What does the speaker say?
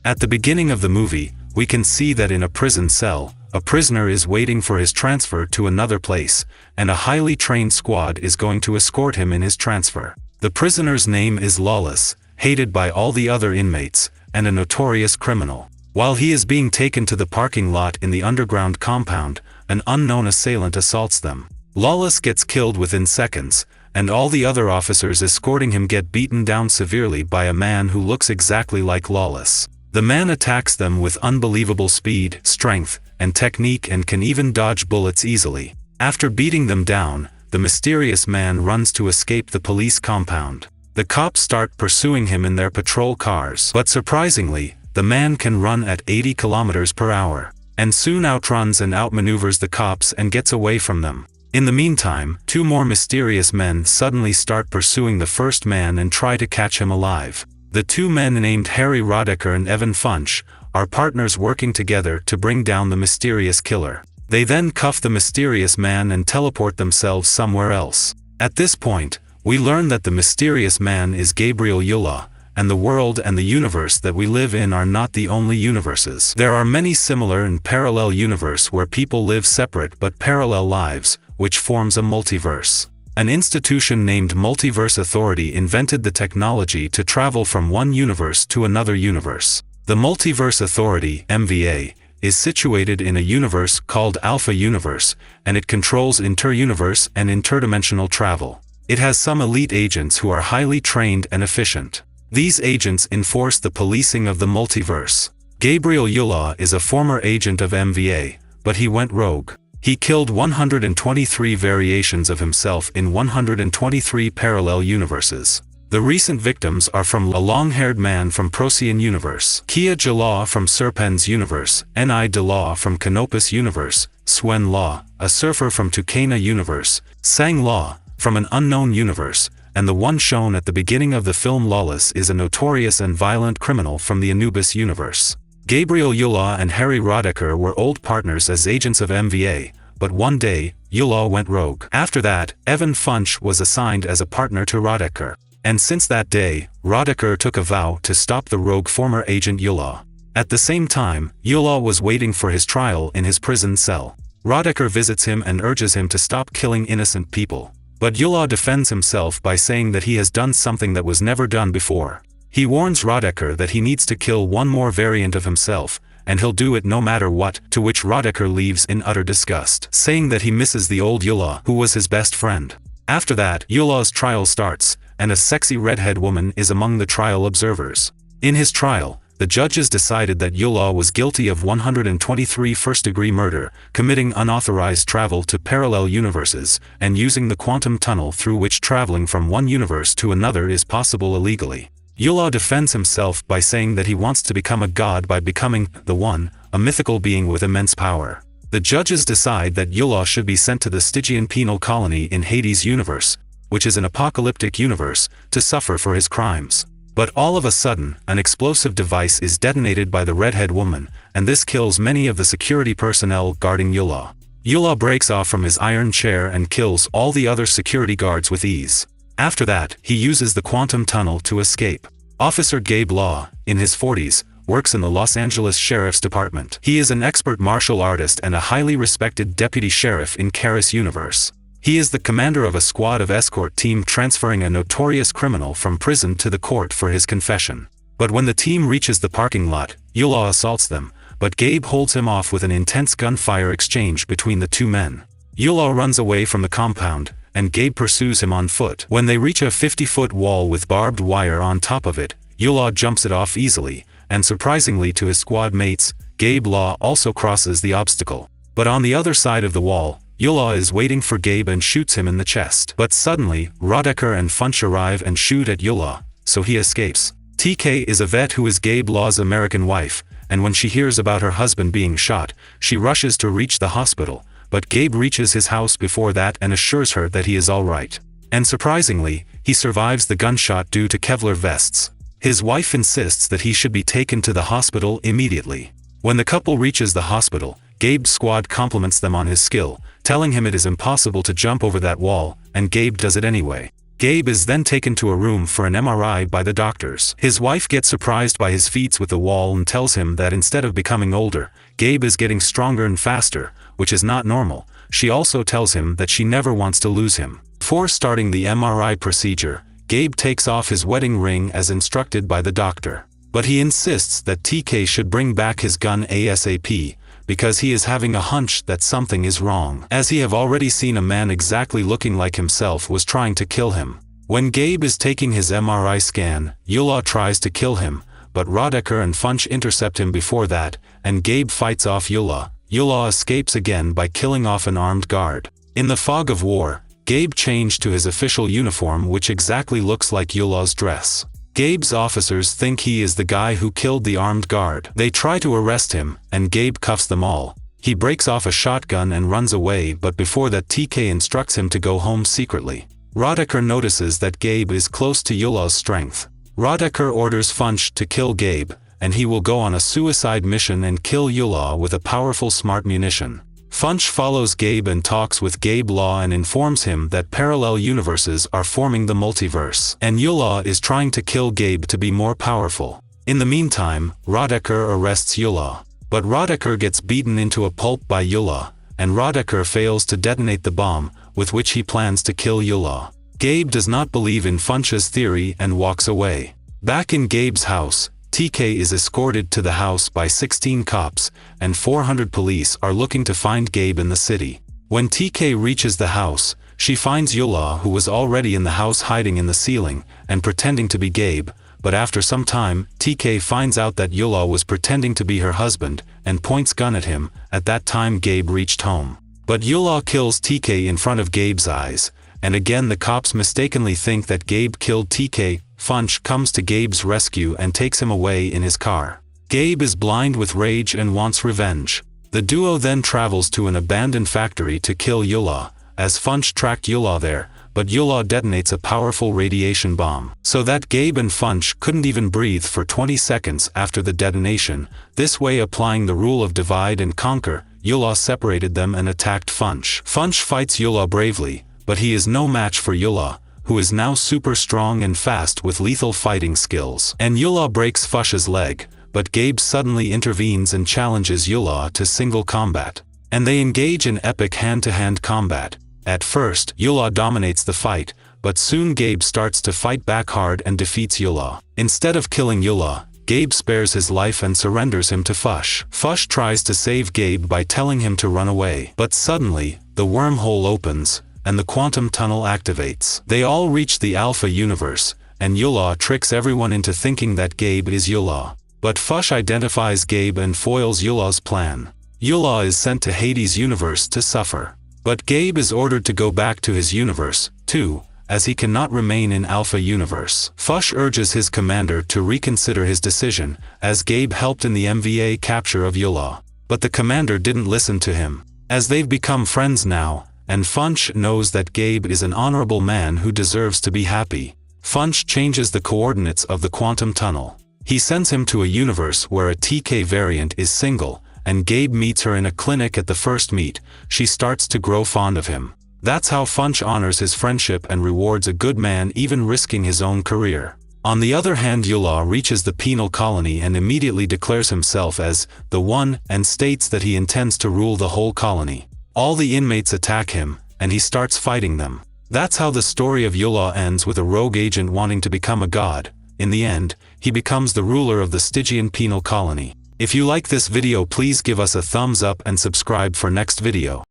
At the beginning of the movie, we can see that in a prison cell, a prisoner is waiting for his transfer to another place, and a highly trained squad is going to escort him in his transfer. The prisoner's name is Lawless, hated by all the other inmates, and a notorious criminal. While he is being taken to the parking lot in the underground compound, an unknown assailant assaults them. Lawless gets killed within seconds, and all the other officers escorting him get beaten down severely by a man who looks exactly like Lawless. The man attacks them with unbelievable speed, strength, and technique and can even dodge bullets easily. After beating them down, the mysterious man runs to escape the police compound. The cops start pursuing him in their patrol cars, but surprisingly, the man can run at 80 kilometers per hour, and soon outruns and outmaneuvers the cops and gets away from them. In the meantime, two more mysterious men suddenly start pursuing the first man and try to catch him alive. The two men named Harry Rodecker and Evan Funch are partners working together to bring down the mysterious killer. They then cuff the mysterious man and teleport themselves somewhere else. At this point, we learn that the mysterious man is Gabriel Yula, and the world and the universe that we live in are not the only universes. There are many similar and parallel universes where people live separate but parallel lives, which forms a multiverse. An institution named Multiverse Authority invented the technology to travel from one universe to another universe. The Multiverse Authority, MVA, is situated in a universe called Alpha Universe, and it controls inter-universe and interdimensional travel. It has some elite agents who are highly trained and efficient. These agents enforce the policing of the multiverse. Gabriel Yula is a former agent of MVA, but he went rogue. He killed 123 variations of himself in 123 parallel universes. The recent victims are from a long-haired man from Procyon Universe, Kia Jalaw from Serpen's Universe, Ni Delaw from Canopus Universe, Swen Law, a surfer from Tucana Universe, Sang Law, from an unknown universe, and the one shown at the beginning of the film Lawless is a notorious and violent criminal from the Anubis Universe. Gabriel Yula and Harry Rodecker were old partners as agents of MVA, but one day, Yula went rogue. After that, Evan Funch was assigned as a partner to Rodecker. And since that day, Rodecker took a vow to stop the rogue former agent Yula. At the same time, Yula was waiting for his trial in his prison cell. Rodecker visits him and urges him to stop killing innocent people. But Yula defends himself by saying that he has done something that was never done before. He warns Rodecker that he needs to kill one more variant of himself, and he'll do it no matter what, to which Rodecker leaves in utter disgust, saying that he misses the old Yula, who was his best friend. After that, Yula's trial starts, and a sexy redhead woman is among the trial observers. In his trial, the judges decided that Yula was guilty of 123 first-degree murder, committing unauthorized travel to parallel universes, and using the quantum tunnel through which traveling from one universe to another is possible illegally. Yula defends himself by saying that he wants to become a god by becoming the One, a mythical being with immense power. The judges decide that Yula should be sent to the Stygian penal colony in Hades' universe, which is an apocalyptic universe, to suffer for his crimes. But all of a sudden, an explosive device is detonated by the redhead woman, and this kills many of the security personnel guarding Yula. Yula breaks off from his iron chair and kills all the other security guards with ease. After that, he uses the quantum tunnel to escape. Officer Gabe Law, in his 40s, works in the Los Angeles Sheriff's Department. He is an expert martial artist and a highly respected deputy sheriff in Karis Universe. He is the commander of a squad of escort team transferring a notorious criminal from prison to the court for his confession. But when the team reaches the parking lot, Yula assaults them, but Gabe holds him off with an intense gunfire exchange between the two men. Yula runs away from the compound, and Gabe pursues him on foot. When they reach a 50-foot wall with barbed wire on top of it, Yula jumps it off easily, and surprisingly to his squad mates, Gabe Law also crosses the obstacle. But on the other side of the wall, Yula is waiting for Gabe and shoots him in the chest. But suddenly, Rodecker and Funch arrive and shoot at Yula, so he escapes. TK is a vet who is Gabe Law's American wife, and when she hears about her husband being shot, she rushes to reach the hospital, but Gabe reaches his house before that and assures her that he is alright. And surprisingly, he survives the gunshot due to Kevlar vests. His wife insists that he should be taken to the hospital immediately. When the couple reaches the hospital, Gabe's squad compliments them on his skill, telling him it is impossible to jump over that wall, and Gabe does it anyway. Gabe is then taken to a room for an MRI by the doctors. His wife gets surprised by his feats with the wall and tells him that instead of becoming older, Gabe is getting stronger and faster, which is not normal. She also tells him that she never wants to lose him. Before starting the MRI procedure, Gabe takes off his wedding ring as instructed by the doctor. But he insists that TK should bring back his gun ASAP, because he is having a hunch that something is wrong, as he have already seen a man exactly looking like himself was trying to kill him. When Gabe is taking his MRI scan, Yula tries to kill him, but Rodecker and Funch intercept him before that, and Gabe fights off Yula. Yula escapes again by killing off an armed guard. In the fog of war, Gabe changed to his official uniform, which exactly looks like Yula's dress. Gabe's officers think he is the guy who killed the armed guard. They try to arrest him, and Gabe cuffs them all. He breaks off a shotgun and runs away, but before that TK instructs him to go home secretly. Rodecker notices that Gabe is close to Yula's strength. Rodecker orders Funch to kill Gabe, and he will go on a suicide mission and kill Yula with a powerful smart munition. Funch follows Gabe and talks with Gabe Law and informs him that parallel universes are forming the multiverse, and Yula is trying to kill Gabe to be more powerful. In the meantime, Rodecker arrests Yula. But Rodecker gets beaten into a pulp by Yula, and Rodecker fails to detonate the bomb, with which he plans to kill Yula. Gabe does not believe in Funch's theory and walks away. Back in Gabe's house, TK is escorted to the house by 16 cops, and 400 police are looking to find Gabe in the city. When TK reaches the house, she finds Yula, who was already in the house hiding in the ceiling, and pretending to be Gabe, but after some time, TK finds out that Yula was pretending to be her husband, and points gun at him. At that time Gabe reached home. But Yula kills TK in front of Gabe's eyes, and again the cops mistakenly think that Gabe killed TK. Funch comes to Gabe's rescue and takes him away in his car. Gabe is blind with rage and wants revenge. The duo then travels to an abandoned factory to kill Yula, as Funch tracked Yula there, but Yula detonates a powerful radiation bomb, so that Gabe and Funch couldn't even breathe for 20 seconds after the detonation. This way, applying the rule of divide and conquer, Yula separated them and attacked Funch. Funch fights Yula bravely, but he is no match for Yula, who is now super strong and fast with lethal fighting skills. And Yula breaks Fuchs's leg, but Gabe suddenly intervenes and challenges Yula to single combat. And they engage in epic hand-to-hand combat. At first, Yula dominates the fight, but soon Gabe starts to fight back hard and defeats Yula. Instead of killing Yula, Gabe spares his life and surrenders him to Fuchs. Fuchs tries to save Gabe by telling him to run away. But suddenly, the wormhole opens, and the quantum tunnel activates. They all reach the Alpha universe, and Yula tricks everyone into thinking that Gabe is Yula. But Fuchs identifies Gabe and foils Yula's plan. Yula is sent to Hades' universe to suffer. But Gabe is ordered to go back to his universe, too, as he cannot remain in Alpha universe. Fuchs urges his commander to reconsider his decision, as Gabe helped in the MVA capture of Yula. But the commander didn't listen to him. As they've become friends now, and Funch knows that Gabe is an honorable man who deserves to be happy, Funch changes the coordinates of the quantum tunnel. He sends him to a universe where a TK variant is single, and Gabe meets her in a clinic. At the first meet, she starts to grow fond of him. That's how Funch honors his friendship and rewards a good man, even risking his own career. On the other hand, Yula reaches the penal colony and immediately declares himself as the one, and states that he intends to rule the whole colony. All the inmates attack him, and he starts fighting them. That's how the story of Yula ends, with a rogue agent wanting to become a god. In the end, he becomes the ruler of the Stygian penal colony. If you like this video, please give us a thumbs up and subscribe for next video.